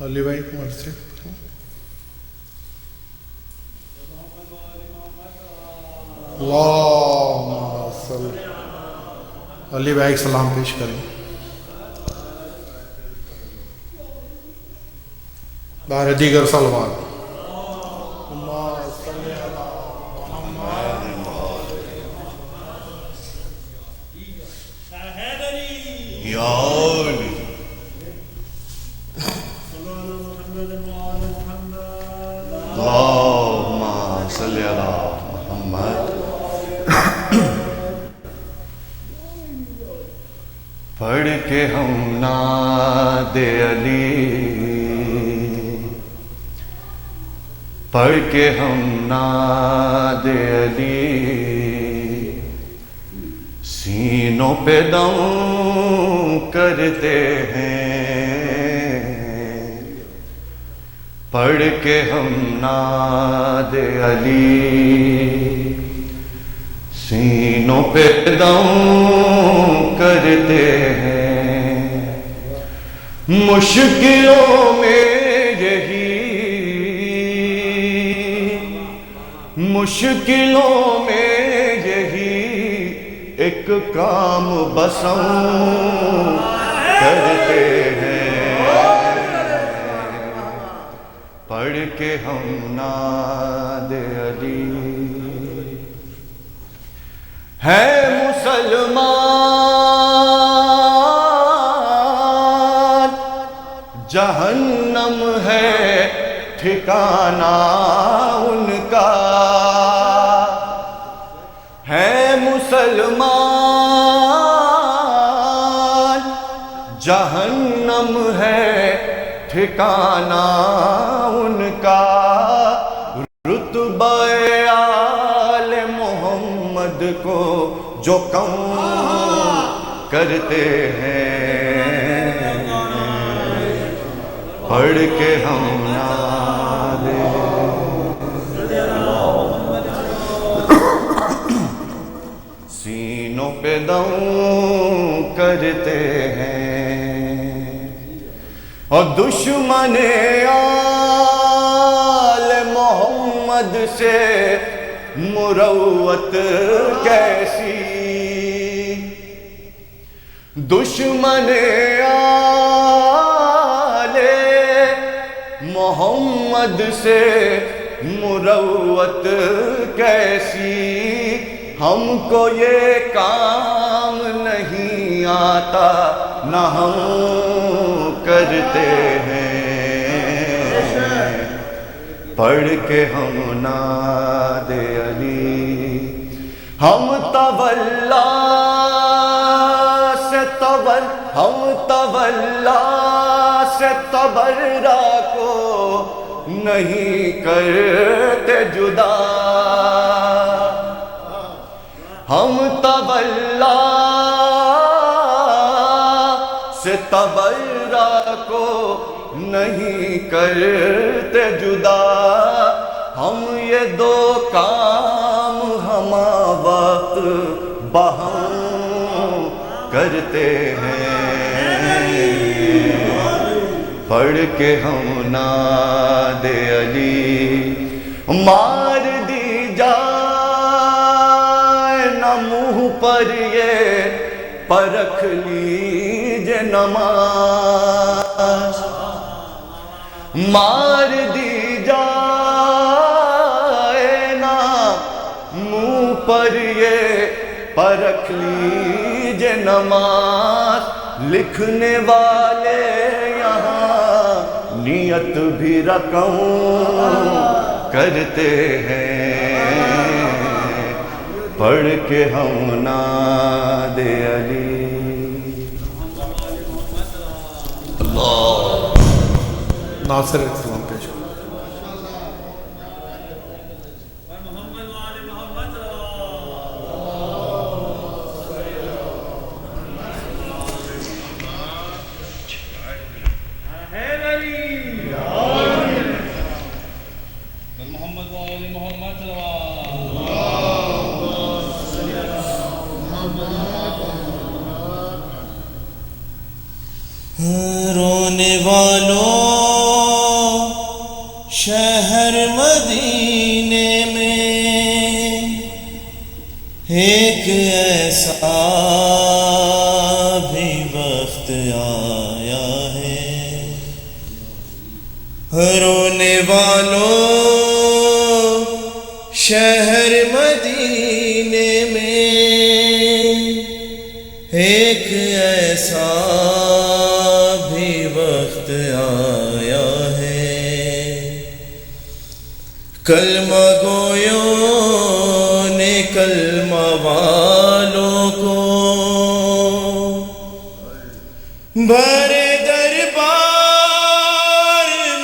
علی بھائی عمر سے اللہم صلی علی بھائی سلام پیش کریں. بارے دیگر سلوات. اللہم صلی علی محمد. پڑھ کے ہم نعت علی، پڑھ کے ہم نعت علی، سینوں پہ دم کرتے ہیں. پڑھ کے ہم نعت علی، سینوں پہ دم کرتے ہیں. مشکلوں میں یہی، مشکلوں میں یہی ایک کام بسم کرتے ہیں. پڑھ کے ہم نعت علی. ہے مسلمان جہنم ہے ٹھکانہ ان کا. ہے مسلمان جہنم ہے ٹھکانہ ان کا. رتبہ آل محمد کو جو کم کرتے ہیں. پڑھ کے ہم نعت سینوں پہ دم کرتے ہیں. اور دشمن آل محمد سے مروت کیسی، دشمن آل محمد سے مروت کیسی. ہم کو یہ کام نہیں آتا نہ ہم کرتے ہیں. پڑھ کے ہم نعت علی. ہم تولا سے تبرا کو نہیں کرتے جدا. ہم تولا سے تبرا کو نہیں کرتے جدا. ہم یہ دو کام ہما وقت بہم کرتے ہیں. پڑھ کے ہم نعت علی. مار دی جائے نہ منہ پر یہ پرکھ لیجے نماز. مار دی جائے نا منہ پر یہ پرکھ لیجے نماز. لکھنے والے یہاں نیت بھی رقم کرتے ہیں. پڑھ کے ہم نعت علی. اللہ ناصر السلام پیش کریں. رونے والوں شہر مدینے میں ایک ایسا بھی وقت آیا ہے، رونے والوں شہر مدینے میں ایک ایسا بھی وقت آیا ہے، کلمہ گویوں نے کلمہ والوں کو بھرے دربار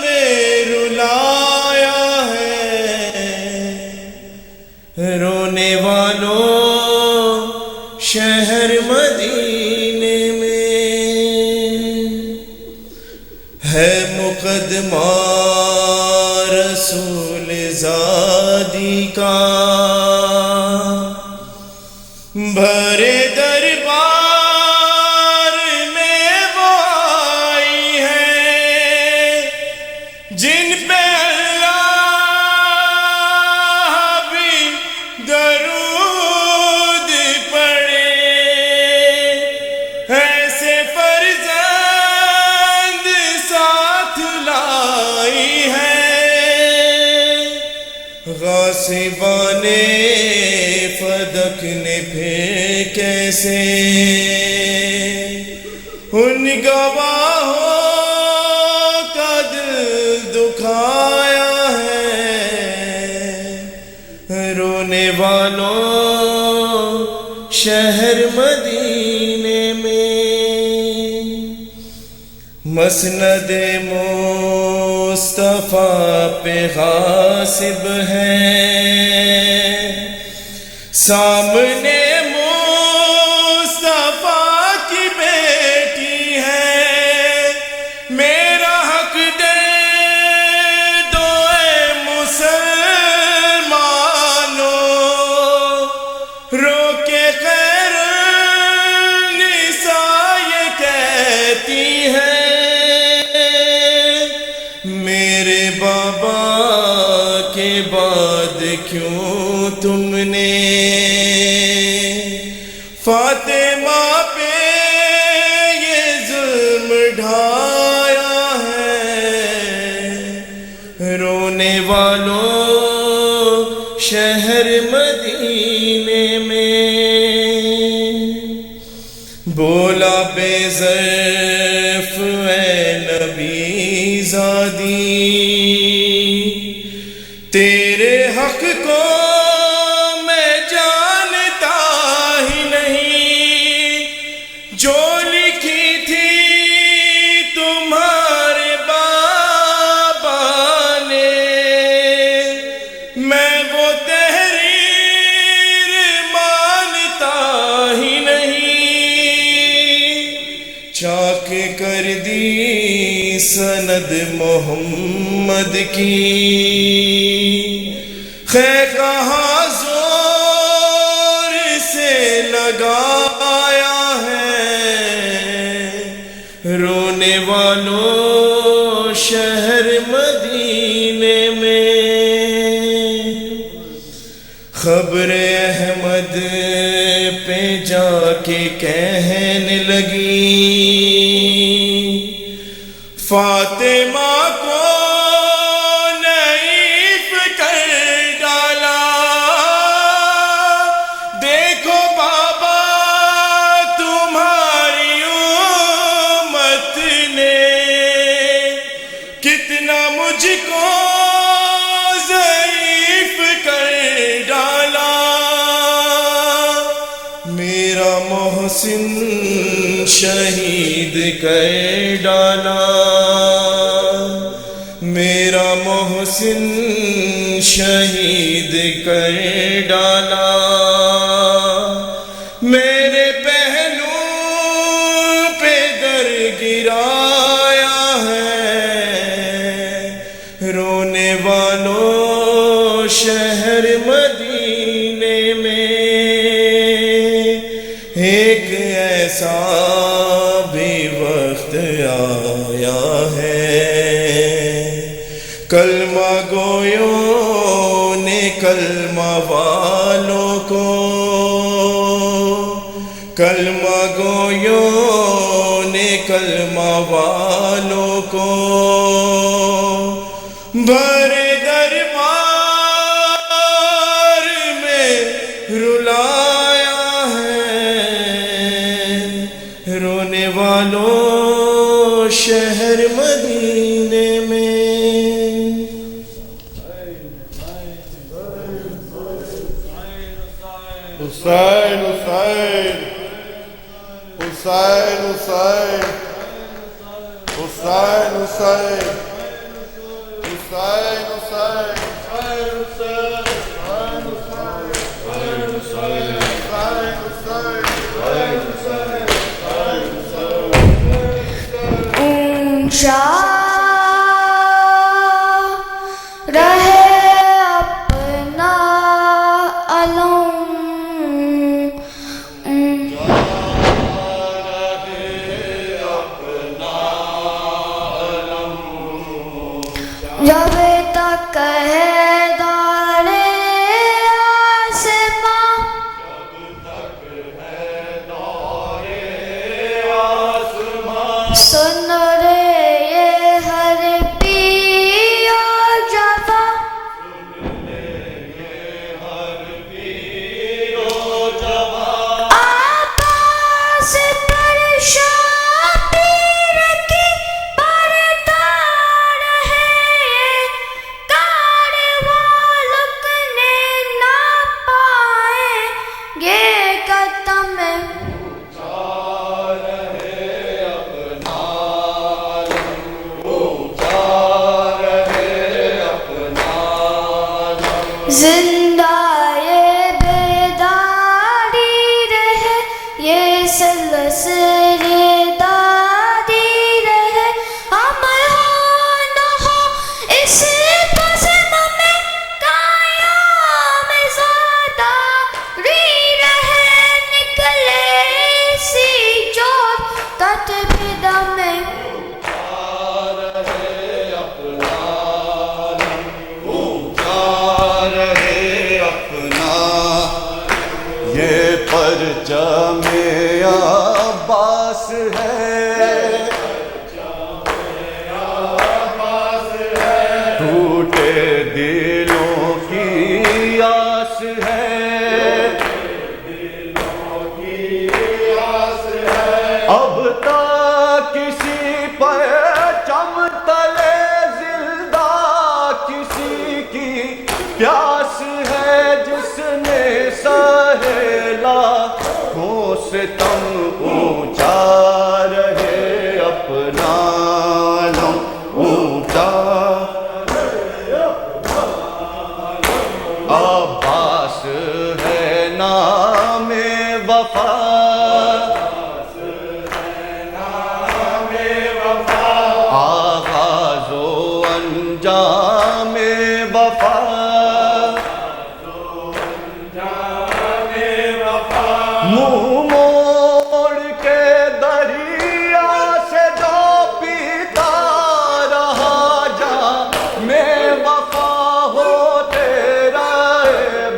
میں رلایا ہے، رونے والوں شہر مدینے میں ہے مقدمہ رسول زادی کا، بھرے دربار میں وہ آئی ہے جن پہ اللہ بھی درود پڑے، ایسے فرزند ساتھ لائی ہے، غاصبان فدق نے پھر کیسے ان گواہوں کا دل دکھایا ہے، رونے والوں شہر مدینے میں مسند مصطفیٰ پہ غاصب ہے، سامنے مصطفیٰ کی بیٹی ہے، میرا حق دے دو اے مسلمانوں، رو کے خیر النساء یہ کہتی ہے، میرے بابا کے بعد کیوں تم نے فاطمہ پہ یہ ظلم ڈھایا ہے، رونے والوں شہر مدینے میں بولا بے ظرف اے نبی زادی، تیرے حق کو میں جانتا ہی نہیں، جو لکھی تھی تمہارے بابا نے، میں وہ تحریر مانتا ہی نہیں، چاک کر دی سند محمد کی، خیر کہاں زور سے لگایا ہے، رونے والوں شہر مدینے میں خبر احمد پہ جا کے کہنے لگی، فاطمہ کو نعیف کر ڈالا، دیکھو بابا تمہاری امت نے کتنا مجھ کو ضعیف کر ڈالا، میرا محسن شہید کر ڈالا، میرا محسن شہید کر ڈالا، میرے پہلو پہ در گرایا ہے، رونے والوں شہر مدینے میں ایک ایسا بھی وقت آیا ہے کلمہ گویوں نے کلمہ والوں کو، کلمہ گویوں نے کلمہ والوں کو بھرے دربار میں رلایا ہے، رونے والوں شہر مدینے میں۔ حسین حسین حسین حسین حسین حسین حسین اونچا رہے اپنا علم، جب تک ہے دار آسماں، سن رے یہ ہر پی اور جفا، آباس پریشان پیر کی بردار ہے، یہ کارواں لکنے نہ پائیں گے قدم میں۔ زندہ یہ بیداری رہے، یہ سلسلے داری رہے، عمل ہو نہ ہو اس بزم میں، قیام زاداری رہے، نکلے اسی جوت قطب دم میں۔ یہ پرچم عباس ہے، ٹوٹے دلوں کی آس ہے، اب تک کسی پرچم تلے زندہ کسی کی پیاس ہے، جس نے سہیلا ہو ستم اونچا رہے اپنا علم، اونچا عباس ہے نام وفا، آغاز و انجام وفا، منہ موڑ کے دریا سے جو پیتا رہا، جا میں وفا ہو تیرا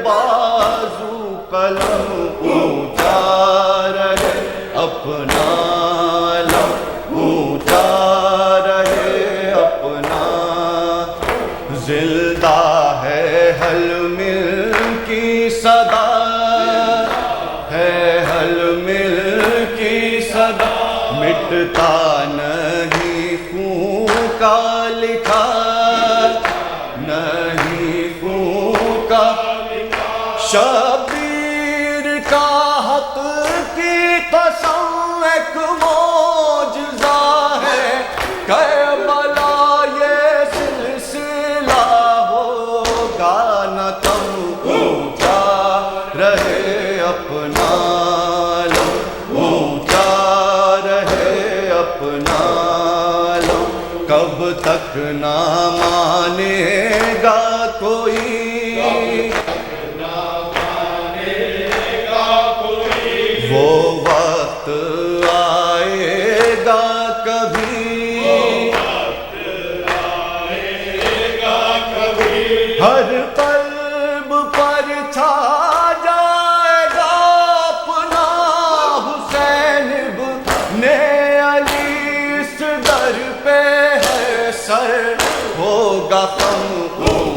بازو قلم، اونچا رہے اپنا علم، اونچا رہے اپنا، زندہ ہے حل مل کی صدا، ہے حل مل کی صدا، مٹتا نہیں خون کا لکھا، نہیں خون کا شبیر کا حق کی قسم ایک معجزہ ہے، کربلا یہ سلسلہ ہوگا نہ کم، اونچا رہے اپنا علم، اونچا رہے اپنا علم، کب تک نہ مانے گا کوئی، وہ وقت آئے گا کبھی، ہر قلب پر چھا جائے گا اپنا حسین ابن علی، اس در پہ ہے سر ہوگا غم